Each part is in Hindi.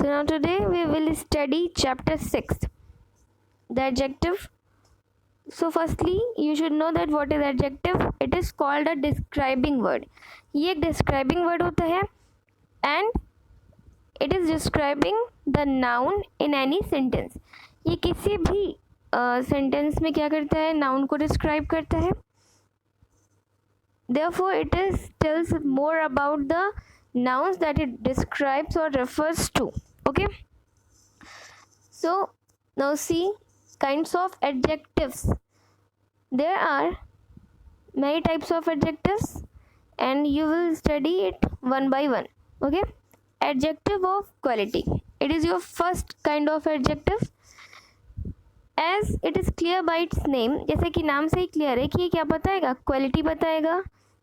So now today we will study chapter 6, the adjective. So firstly you should know that what is adjective. It is called a describing word. ये एक describing word होता है and it is describing the noun in any sentence. ये किसी भी sentence में क्या करता है, noun को describe करता है. Therefore it is tells more about the nouns that it describes or refers to. Okay, so now see kinds of adjectives. There are many types of adjectives and you will study it one by one. Okay, adjective of quality, it is your first kind of adjective. As it is clear by its name, जैसे कि नाम से ही क्लियर है कि ये क्या बताएगा, क्वालिटी बताएगा.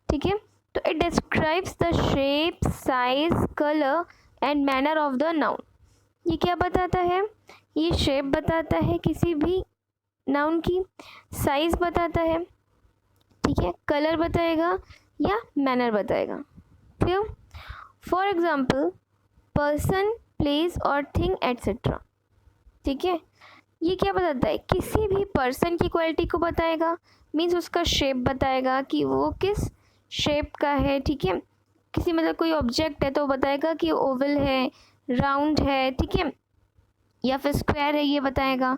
ठीक है, तो it describes the shape, size, colour and manner of the noun. ये क्या बताता है, ये शेप बताता है किसी भी नाउन की, साइज बताता है, ठीक है, कलर बताएगा या मैनर बताएगा. Clear. For example person, place और थिंग एट्सेट्रा. ठीक है, ये क्या बताता है, किसी भी पर्सन की क्वालिटी को बताएगा. मीन्स उसका शेप बताएगा कि वो किस शेप का है. ठीक है, किसी मतलब कोई ऑब्जेक्ट है तो बताएगा कि ओवल है, राउंड है, ठीक है, या फिर स्क्वायर है, ये बताएगा.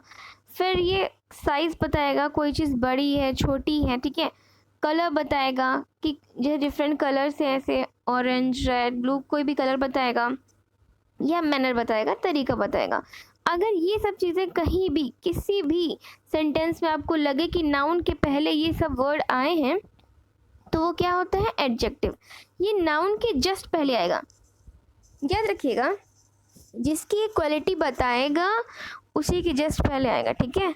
फिर ये साइज़ बताएगा, कोई चीज़ बड़ी है, छोटी है. ठीक है, कलर बताएगा कि जो डिफरेंट कलर्स हैं, ऐसे ऑरेंज, रेड, ब्लू, कोई भी कलर बताएगा. या मैनर बताएगा, तरीका बताएगा. अगर ये सब चीज़ें कहीं भी किसी भी सेंटेंस में आपको लगे कि नाउन के पहले ये सब वर्ड आए हैं तो वो क्या होता है, एडजेक्टिव. ये नाउन के जस्ट पहले आएगा. याद रखिएगा, जिसकी क्वालिटी बताएगा उसी के जस्ट पहले आएगा. ठीक है,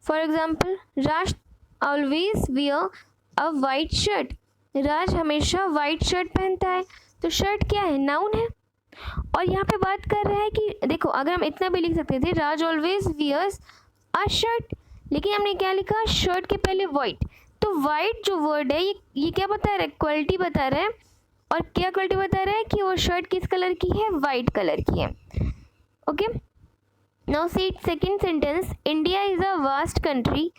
for example Raj always wear a white shirt. Raj हमेशा वाइट शर्ट पहनता है. तो शर्ट क्या है, नाउन है. और यहाँ पे बात कर रहा है कि देखो, अगर हम इतना भी लिख सकते थे, राज ऑलवेज वियर्स अ शर्ट, लेकिन हमने क्या लिखा, शर्ट के पहले वाइट. तो वाइट जो वर्ड है ये क्या बता रहा है, क्वालिटी बता रहा है. और क्या क्वालिटी बता रहा है कि वो शर्ट किस कलर की है, वाइट कलर की है. Okay, now see second sentence, India is a vast country.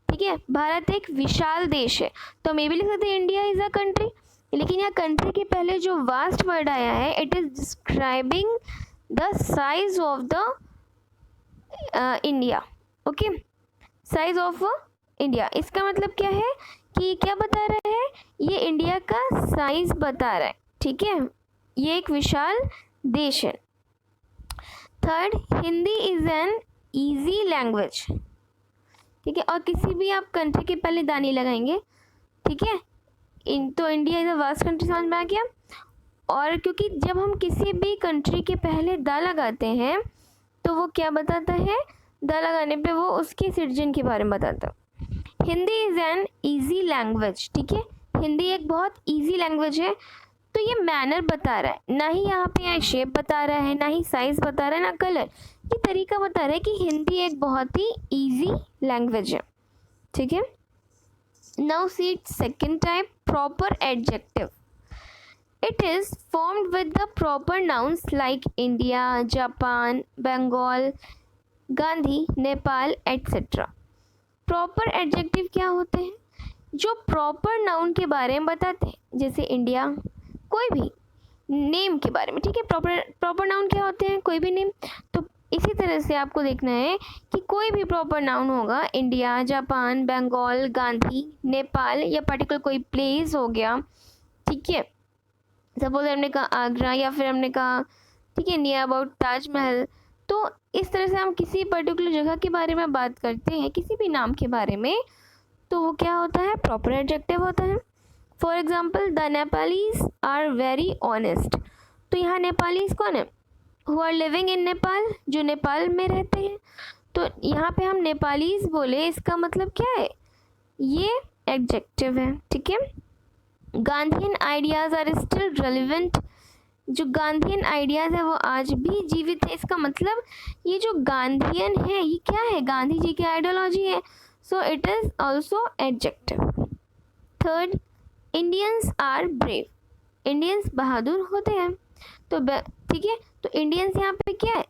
ठीक है, भारत एक विशाल देश है. तो हम ये भी लिख सकते हैं इंडिया इज़ अ कंट्री, लेकिन यहाँ कंट्री के पहले जो वास्ट वर्ड आया है, it is describing the size of the India. Okay, size of India, इसका मतलब क्या है कि ये क्या बता रहा है, ये इंडिया का साइज बता रहा है. ठीक है, ये एक विशाल देश है. Third, Hindi is an easy language. ठीक है, और किसी भी आप कंट्री के पहले दा नहीं लगाएंगे. ठीक है, तो India is a vast country समझ में आ गया. और क्योंकि जब हम किसी भी कंट्री के पहले दा लगाते हैं तो वो क्या बताता है, दा लगाने पे वो उसके सिटीजन के बारे में बताता है. Hindi is an easy language. ठीक है, हिंदी एक बहुत ईजी लैंग्वेज है. तो ये मैनर बता रहा है, ना ही यहाँ पे शेप बता रहा है, ना ही साइज़ बता रहा है, ना कलर. ये तरीका बता रहा है कि हिंदी एक बहुत ही ईजी लैंग्वेज है. ठीक है, now see second type, proper adjective. It is formed with the proper nouns like India, Japan, Bengal, Gandhi, Nepal etcetera. Proper adjective क्या होते हैं, जो प्रॉपर नाउन के बारे में बताते हैं, जैसे इंडिया, कोई भी नेम के बारे में. ठीक है, प्रॉपर नाउन क्या होते हैं, कोई भी नेम. तो इसी तरह से आपको देखना है कि कोई भी प्रॉपर नाउन होगा, इंडिया, जापान, बंगाल, गांधी, नेपाल, या पर्टिकुलर कोई प्लेस हो गया. ठीक है, सपोज हमने कहा आगरा, या फिर हमने कहा ठीक है नियर अबाउट ताजमहल. तो इस तरह से हम किसी पर्टिकुलर जगह के बारे में बात करते हैं, किसी भी नाम के बारे में, तो वो क्या होता है, प्रॉपर एडजेक्टिव होता है. For example the Nepalese are very honest. तो यहाँ नेपालीज कौन है, who are living in Nepal, जो नेपाल में रहते हैं. तो यहाँ पे हम नेपालीज बोले, इसका मतलब क्या है, ये एडजेक्टिव है. ठीक है, Gandhian ideas are still relevant. जो गांधीयन आइडियाज़ है वो आज भी जीवित है. इसका मतलब ये जो गांधीयन है ये क्या है, गांधी जी की आइडियोलॉजी है. So it is also adjective. Third, Indians are brave. Indians बहादुर होते हैं. तो ठीक है, तो इंडियंस यहाँ पे क्या है,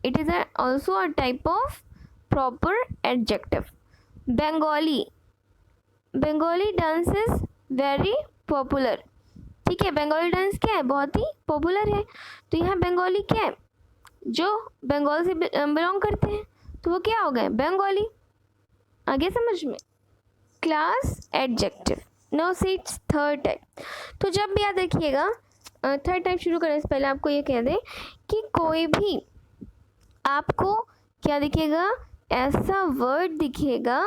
it is also a type of proper adjective. Bengali, Bengali dance is very popular, ठीक है, बंगाली डांस क्या है, बहुत ही पॉपुलर है। तो यहाँ बंगाली क्या है, जो बंगाल से बिलोंग करते हैं, तो वो क्या हो गए, बंगाली। आगे समझ में। Class adjective. Now see it's third type. तो जब भी याद रखिएगा, थर्ड टाइप शुरू करने से पहले आपको ये कह दें कि कोई भी आपको क्या दिखेगा, ऐसा वर्ड दिखेगा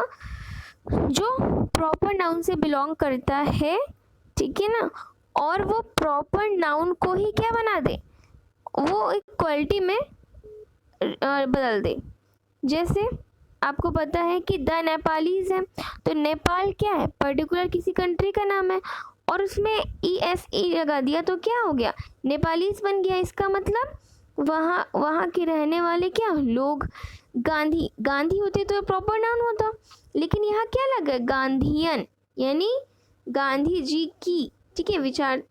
जो प्रॉपर नाउन से बिलोंग करता है, ठीक है ना, और वो प्रॉपर नाउन को ही क्या बना दे, वो एक क्वालिटी में बदल दे। जैसे आपको पता है कि द नेपालीज है, तो नेपाल क्या है, पर्टिकुलर किसी कंट्री का नाम है, और उसमें ESE लगा दिया तो क्या हो गया, नेपालीज बन गया। इसका मतलब वहाँ के रहने वाले क्या लोग। गांधी, गांधी होते तो प्रॉपर नाउन होता, लेकिन यहाँ क्या लगा, गांधीयन, यानी गांधी जी की, ठीक है, विचार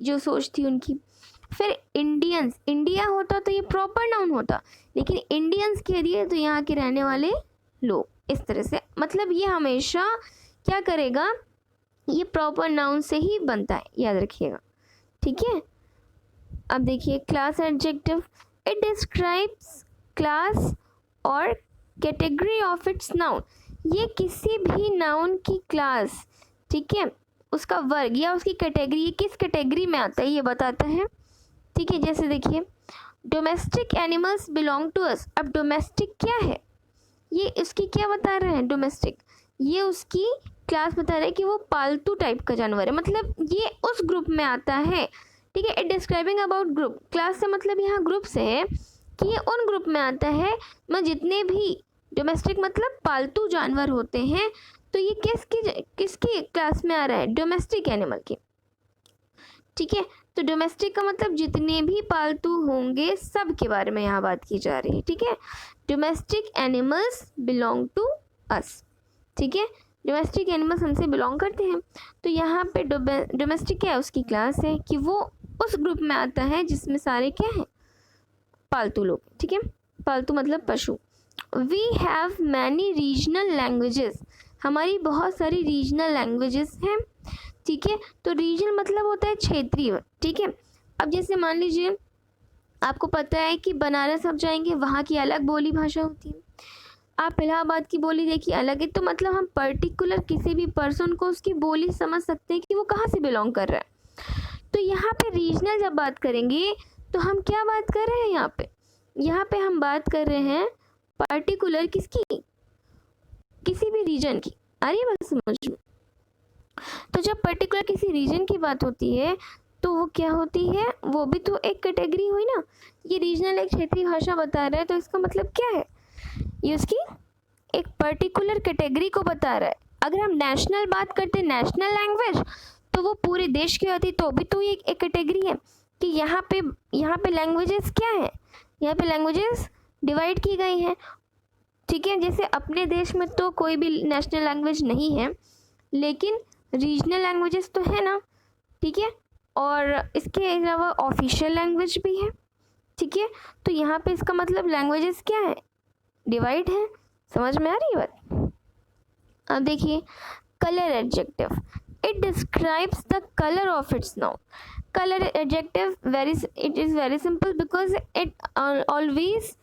जो सोच थी उनकी। फिर इंडियंस, इंडिया होता तो ये प्रॉपर नाउन होता, लेकिन इंडियंस कह दिए तो यहाँ के रहने वाले लोग। इस तरह से मतलब ये हमेशा क्या करेगा, ये प्रॉपर नाउन से ही बनता है, याद रखिएगा, ठीक है। अब देखिए class adjective, it describes class और कैटेगरी ऑफ इट्स नाउन। ये किसी भी नाउन की क्लास, ठीक है, उसका वर्ग या उसकी कैटेगरी, ये किस कैटेगरी में आता है ये बताता है, ठीक है। जैसे देखिए domestic animals belong to us. अब डोमेस्टिक क्या है, ये इसकी क्या बता रहे हैं, डोमेस्टिक, ये उसकी क्लास बता रहा है कि वो पालतू टाइप का जानवर है, मतलब ये उस ग्रुप में आता है, ठीक है। It describing about group, class से मतलब यहाँ ग्रुप से है कि ये उन ग्रुप में आता है, मैं जितने भी डोमेस्टिक मतलब पालतू जानवर होते हैं, तो ये किसकी क्लास में आ रहा है, डोमेस्टिक एनिमल की, ठीक है। तो डोमेस्टिक का मतलब जितने भी पालतू होंगे सब के बारे में यहाँ बात की जा रही है, ठीक है। Domestic animals belong to us, ठीक है, डोमेस्टिक एनिमल्स हमसे बिलोंग करते हैं। तो यहाँ पे डोमेस्टिक क्या है, उसकी क्लास है कि वो उस ग्रुप में आता है जिसमें सारे क्या हैं, पालतू लोग, ठीक है, पालतू मतलब पशु। We have many regional languages, हमारी बहुत सारी रीजनल लैंग्वेजेस हैं, ठीक है। तो रीजनल मतलब होता है क्षेत्रीय, ठीक है। अब जैसे मान लीजिए आपको पता है कि बनारस आप जाएंगे, वहाँ की अलग बोली भाषा होती है, आप इलाहाबाद की बोली देखिए अलग है, तो मतलब हम पर्टिकुलर किसी भी पर्सन को उसकी बोली समझ सकते हैं कि वो कहाँ से बिलोंग कर रहा है। तो यहाँ पे रीजनल जब बात करेंगे तो हम क्या बात कर रहे हैं, यहाँ पे हम बात कर रहे हैं पर्टिकुलर किसकी, किसी भी रीजन की। आ रही है बात समझ में। तो जब पर्टिकुलर किसी रीजन की बात होती है तो वो क्या होती है, वो भी तो एक कैटेगरी हुई ना। ये रीजनल एक क्षेत्रीय भाषा बता रहा है, तो इसका मतलब क्या है, ये उसकी एक पर्टिकुलर कैटेगरी को बता रहा है। अगर हम नेशनल बात करते, नेशनल लैंग्वेज, तो वो पूरे देश की होती, तो भी तो ये एक कैटेगरी है कि यहाँ पे लैंग्वेजेस क्या है, यहाँ पे लैंग्वेजेस डिवाइड की गई हैं, ठीक है। जैसे अपने देश में तो कोई भी नेशनल लैंग्वेज नहीं है, लेकिन रीजनल लैंग्वेजेस तो है ना, ठीक है, और इसके अलावा ऑफिशियल लैंग्वेज भी है, ठीक है। तो यहाँ पे इसका मतलब लैंग्वेजेस क्या है, डिवाइड है। समझ में आ रही है बात। अब देखिए colour adjective, it describes the colour of its noun. Colour adjective it is very simple because it always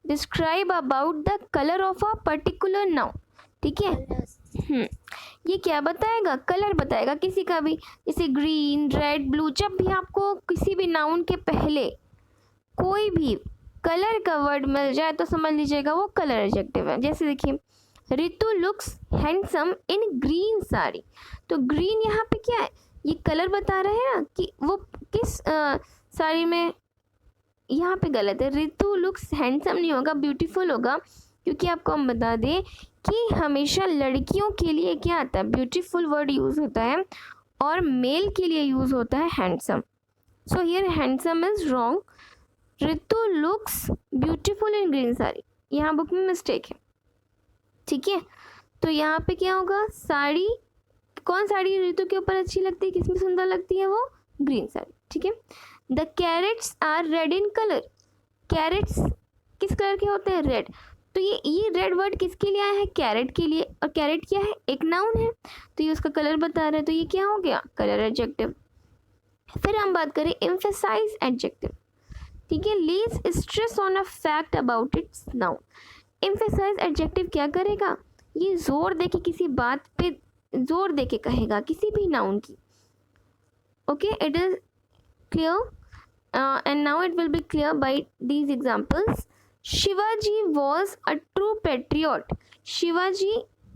describe about the colour of a particular noun, ठीक है। ये क्या बताएगा, कलर बताएगा किसी का भी, जैसे ग्रीन, रेड, ब्लू। जब भी आपको किसी भी नाउन के पहले कोई भी कलर का वर्ड मिल जाए तो समझ लीजिएगा वो कलर एडजेक्टिव है। जैसे देखिए रितु लुक्स हैंडसम इन ग्रीन साड़ी, तो ग्रीन यहाँ पे क्या है, ये कलर बता रहे हैं ना कि वो किस साड़ी में। यहाँ पे गलत है, रितु लुक्स हैंडसम नहीं होगा, ब्यूटीफुल होगा, क्योंकि आपको हम बता दें कि हमेशा लड़कियों के लिए क्या आता है, ब्यूटीफुल वर्ड यूज़ होता है, और मेल के लिए यूज़ होता है handsome. So here handsome is wrong, Ritu looks beautiful in green sari, यहाँ बुक में मिस्टेक है, ठीक है। तो यहाँ पे क्या होगा, साड़ी, कौन साड़ी रितु के ऊपर अच्छी लगती है, किसमें सुंदर लगती है, वो ग्रीन साड़ी, ठीक है। The carrots are red in colour. Carrots किस कलर के होते हैं? रेड। तो ये रेड वर्ड किसके लिए आया है? कैरेट के लिए। और कैरेट क्या है? एक नाउन है, तो ये उसका कलर बता रहा है, तो ये क्या हो गया? Colour adjective. फिर हम बात करें एम्फेसाइज एडजेक्टिव। ठीक है, less stress on a fact about its noun. Emphasise adjective क्या करेगा? ये जोर दे के किसी बात पे जोर दे के कहेगा, किसी भी नाउन की। Okay, it is clear and now it will be clear by these examples. Shivaji was a true patriot. Shivaji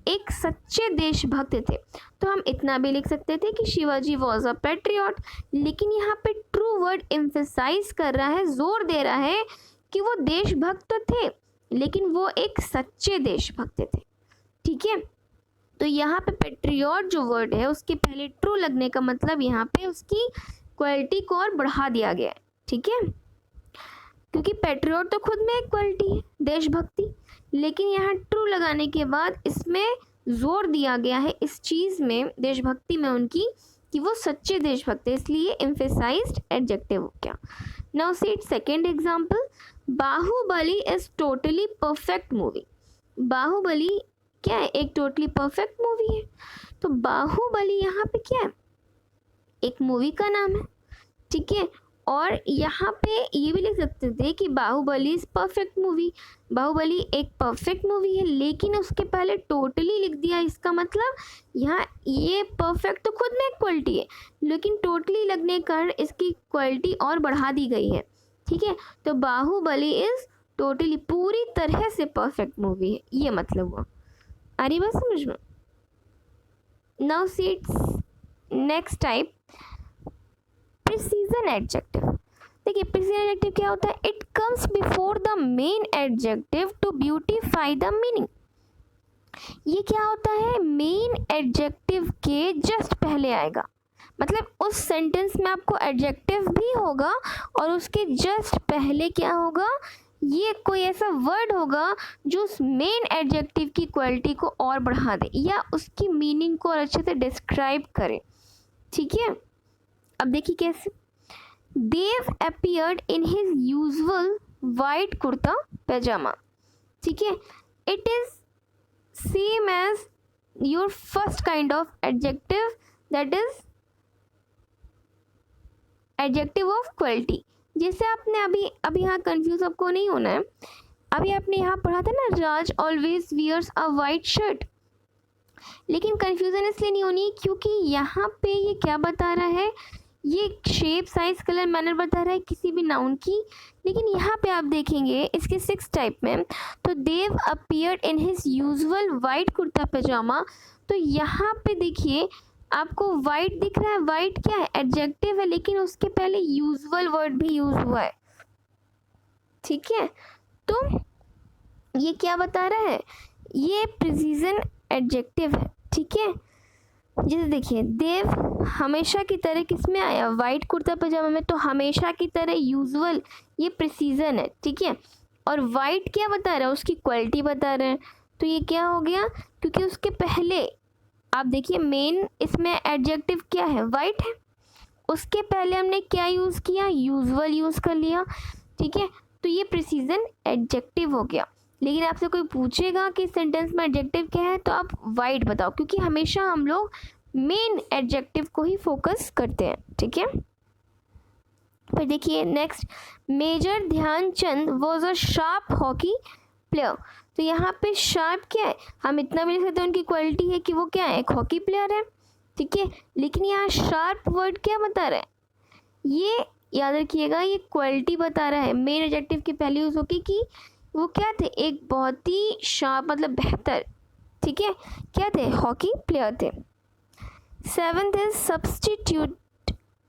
एक सच्चे देशभक्त थे। तो हम इतना भी लिख सकते थे कि शिवाजी वॉज अ पेट्रियट, लेकिन यहाँ पे ट्रू वर्ड एम्फेसाइज कर रहा है, जोर दे रहा है कि वो देशभक्त तो थे, लेकिन वो एक सच्चे देशभक्त थे। ठीक है, तो यहाँ पे पेट्रियट जो वर्ड है उसके पहले ट्रू लगने का मतलब यहाँ पे उसकी क्वालिटी को और बढ़ा दिया गया है। ठीक है, क्योंकि पेट्रियट तो खुद में एक क्वालिटी है, देशभक्ति, लेकिन यहाँ ट्रू लगाने के बाद इसमें जोर दिया गया है इस चीज़ में, देशभक्ति में उनकी, कि वो सच्चे देशभक्त है, इसलिए एम्फेसाइज्ड एडजेक्टिव हो गया। Now see it second example. Baahubali is totally perfect movie. Baahubali क्या है? एक टोटली परफेक्ट मूवी है। तो बाहुबली यहाँ पे क्या है? एक मूवी का नाम है। ठीक है, और यहाँ पे ये भी लिख सकते थे कि Baahubali is perfect movie. Baahubali एक परफेक्ट मूवी है, लेकिन उसके पहले टोटली लिख दिया। इसका मतलब यहाँ ये परफेक्ट तो खुद में एक क्वालिटी है, लेकिन टोटली लगने के कारण इसकी क्वालिटी और बढ़ा दी गई है। ठीक है, तो बाहुबली इज टोटली पूरी तरह से परफेक्ट मूवी है, ये मतलब हुआ। आ रही बात समझ में? Now see it's next type, precision adjective. देखिए, प्रिसीजन एडजेक्टिव क्या होता है? It comes before the main adjective to beautify the meaning. ये क्या होता है? मेन एडजेक्टिव के जस्ट पहले आएगा, मतलब उस सेंटेंस में आपको एडजेक्टिव भी होगा और उसके जस्ट पहले क्या होगा? ये कोई ऐसा वर्ड होगा जो उस मेन एडजेक्टिव की क्वालिटी को और बढ़ा दे या उसकी मीनिंग को और अच्छे से डिस्क्राइब करे। ठीक है, अब देखिए कैसे। Dev appeared in his usual white kurta pyjama. ठीक है, it is same as your first kind of adjective, that is adjective of quality. जैसे आपने अभी यहाँ कंफ्यूज आपको नहीं होना है। अभी आपने यहाँ पढ़ा था ना, Raj always wears a white shirt, लेकिन कंफ्यूजन इसलिए नहीं होनी क्योंकि यहाँ पे ये क्या बता रहा है? ये शेप, साइज, कलर, मैनर बता रहा है किसी भी नाउन की। लेकिन यहाँ पे आप देखेंगे इसके 6 टाइप में, तो Dev appeared in his usual white kurta pyjama. तो यहाँ पे देखिए आपको वाइट दिख रहा है। वाइट क्या है? एडजेक्टिव है, लेकिन उसके पहले यूजुअल वर्ड भी यूज हुआ है। ठीक है, तो ये क्या बता रहा है? ये प्रिसीजन एडजेक्टिव है। ठीक है, जैसे देखिए, देव हमेशा की तरह किस में आया? वाइट कुर्ता पजामा में, तो हमेशा की तरह, यूजुअल, ये प्रिसीजन है। ठीक है, और वाइट क्या बता रहा है? उसकी क्वालिटी बता रहे हैं। तो ये क्या हो गया? क्योंकि उसके पहले आप देखिए मेन इसमें एडजेक्टिव क्या है? वाइट है। उसके पहले हमने क्या यूज़ किया? यूजुअल यूज़ कर लिया। ठीक है, तो ये प्रिसीजन एडजेक्टिव हो गया। लेकिन आपसे कोई पूछेगा कि सेंटेंस में एडजेक्टिव क्या है, तो आप वाइट बताओ, क्योंकि हमेशा हम लोग मेन एडजेक्टिव को ही फोकस करते हैं। ठीक है, फिर देखिए next, major Dhyan Chand was a sharp hockey player. तो यहाँ पे शार्प क्या है? हम इतना भी लिख सकते हैं उनकी क्वालिटी है कि वो क्या है? एक हॉकी प्लेयर है। ठीक है, लेकिन यहाँ शार्प वर्ड क्या बता रहा है? ये याद रखिएगा, ये क्वालिटी बता रहा है। मेन एडजेक्टिव की पहली यूज होगी कि वो क्या थे? एक बहुत ही शार्प, मतलब बेहतर। ठीक है, क्या थे? हॉकी प्लेयर थे। 7th is substitute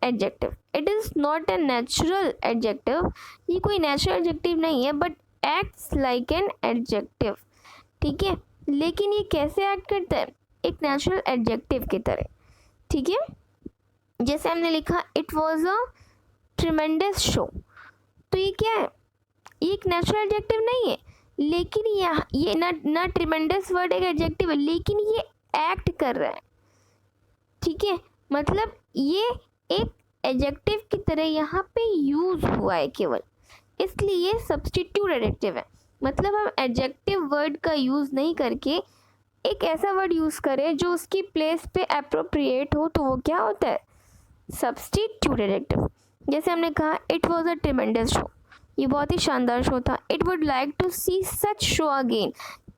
adjective. It is not a natural adjective. ये कोई नेचुरल एडजेक्टिव नहीं है, but acts like an adjective. ठीक है, लेकिन ये कैसे एक्ट करता है? एक नेचुरल एडजेक्टिव की तरह। ठीक है, जैसे हमने लिखा it was a tremendous show. तो ये क्या है? ये एक नेचुरल एडजेक्टिव नहीं है, लेकिन ये ना ट्रिमेंडस वर्ड एक एडजेक्टिव है, लेकिन ये एक्ट कर रहा है। ठीक है, मतलब ये एक एडजेक्टिव की तरह यहाँ पे यूज हुआ है केवल, इसलिए सब्स्टिट्यूट एडजेक्टिव है। मतलब हम एडजेक्टिव वर्ड का यूज नहीं करके एक ऐसा वर्ड यूज करें जो उसकी प्लेस पे अप्रोप्रिएट हो, तो वो क्या होता है, सब्स्टिट्यूट एडजेक्टिव। जैसे हमने कहा it was a tremendous show, ये बहुत ही शानदार शो था। It would like to see such show again,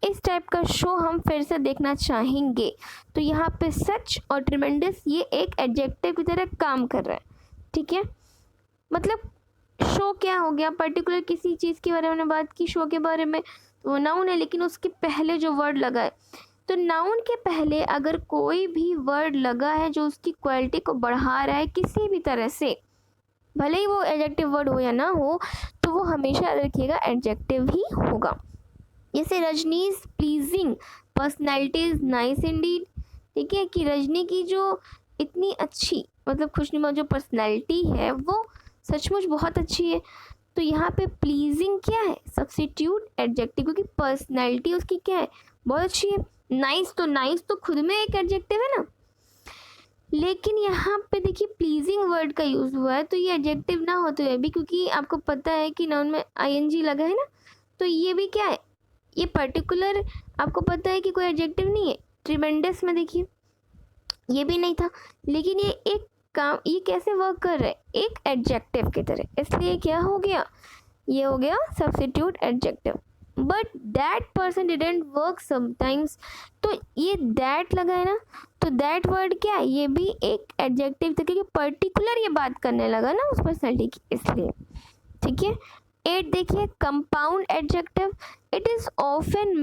इस टाइप का शो हम फिर से देखना चाहेंगे। तो यहाँ पे सच और ट्रिमेंडस ये एक एडजेक्टिव की तरह काम कर रहा है, ठीक है। मतलब शो क्या हो गया, पर्टिकुलर किसी चीज़ के बारे में हमने बात की, शो के बारे में, तो वो नाउन है, लेकिन उसके पहले जो वर्ड लगा है, तो नाउन के पहले अगर कोई भी वर्ड लगा है जो उसकी क्वालिटी को बढ़ा रहा है किसी भी तरह से, भले ही वो एडजेक्टिव वर्ड हो या ना हो, तो वो हमेशा याद रखिएगा एडजेक्टिव ही होगा। जैसे Rajni is pleasing personality is nice Indeed, ठीक है, कि रजनी की जो इतनी अच्छी मतलब खुशनुमा जो पर्सनैलिटी है वो सचमुच बहुत अच्छी है। तो यहाँ पे प्लीजिंग क्या है, सब्स्टिट्यूट एडजेक्टिव, क्योंकि पर्सनैलिटी उसकी क्या है, बहुत अच्छी है। नाइस तो खुद में एक एडजेक्टिव है ना, लेकिन यहाँ पे देखिए प्लीजिंग वर्ड का यूज हुआ है, तो ये एडजेक्टिव ना होते हुए भी, क्योंकि आपको पता है कि नाउन में आईएनजी लगा है ना, तो ये भी क्या है, ये पर्टिकुलर आपको पता है कि कोई एडजेक्टिव नहीं है। ट्रिमेंडस में देखिए ये भी नहीं था, लेकिन ये एक काम, ये कैसे वर्क कर रहा है, एक एडजेक्टिव की तरह, इसलिए क्या हो गया, ये हो गया substitute adjective. But that person didn't work sometimes, तो ये दैट लगा है ना, तो दैट वर्ड क्या है, ये भी एक एडजेक्टिव था, क्योंकि पर्टिकुलर ये बात करने लगा ना उस पर्सनैलिटी की, इसलिए, ठीक है। 8 देखिए compound adjective, it is often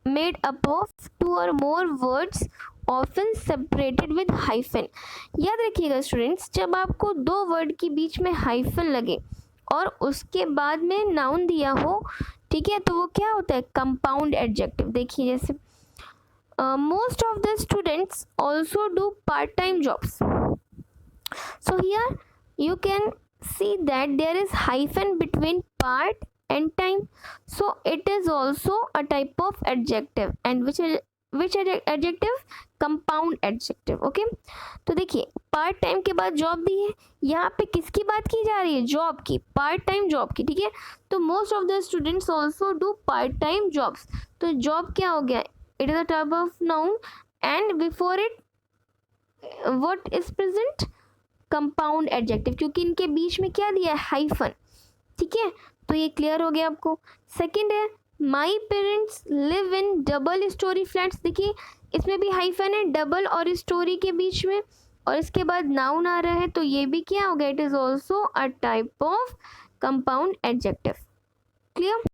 made up of 2 or more words often separated with hyphen. याद रखिएगा स्टूडेंट्स, जब आपको 2 वर्ड के बीच में हाइफन लगे और उसके बाद में नाउन दिया हो, ठीक है, तो वो क्या होता है, कंपाउंड एडजेक्टिव। देखिए जैसे most of the students also do part time jobs, so here you can see that there is hyphen between part and time, so it is also a type of adjective, and which adjective, compound adjective, okay। तो देखिए पार्ट टाइम के बाद जॉब दी है, यहाँ पे किसकी बात की जा रही है, जॉब की, पार्ट टाइम जॉब की, ठीक है। तो most of the students also do part time jobs, तो जॉब क्या हो गया, it is a type of noun, and before it what is present, compound adjective, क्योंकि इनके बीच में क्या दिया है, हाइफन, ठीक है। तो ये क्लियर हो गया आपको। सेकंड है my parents live in double storey flats, देखिए इसमें भी हाइफन है डबल और स्टोरी के बीच में, और इसके बाद नाउन आ रहा है, तो ये भी क्या हो गया, it is also a type of compound adjective. Clear.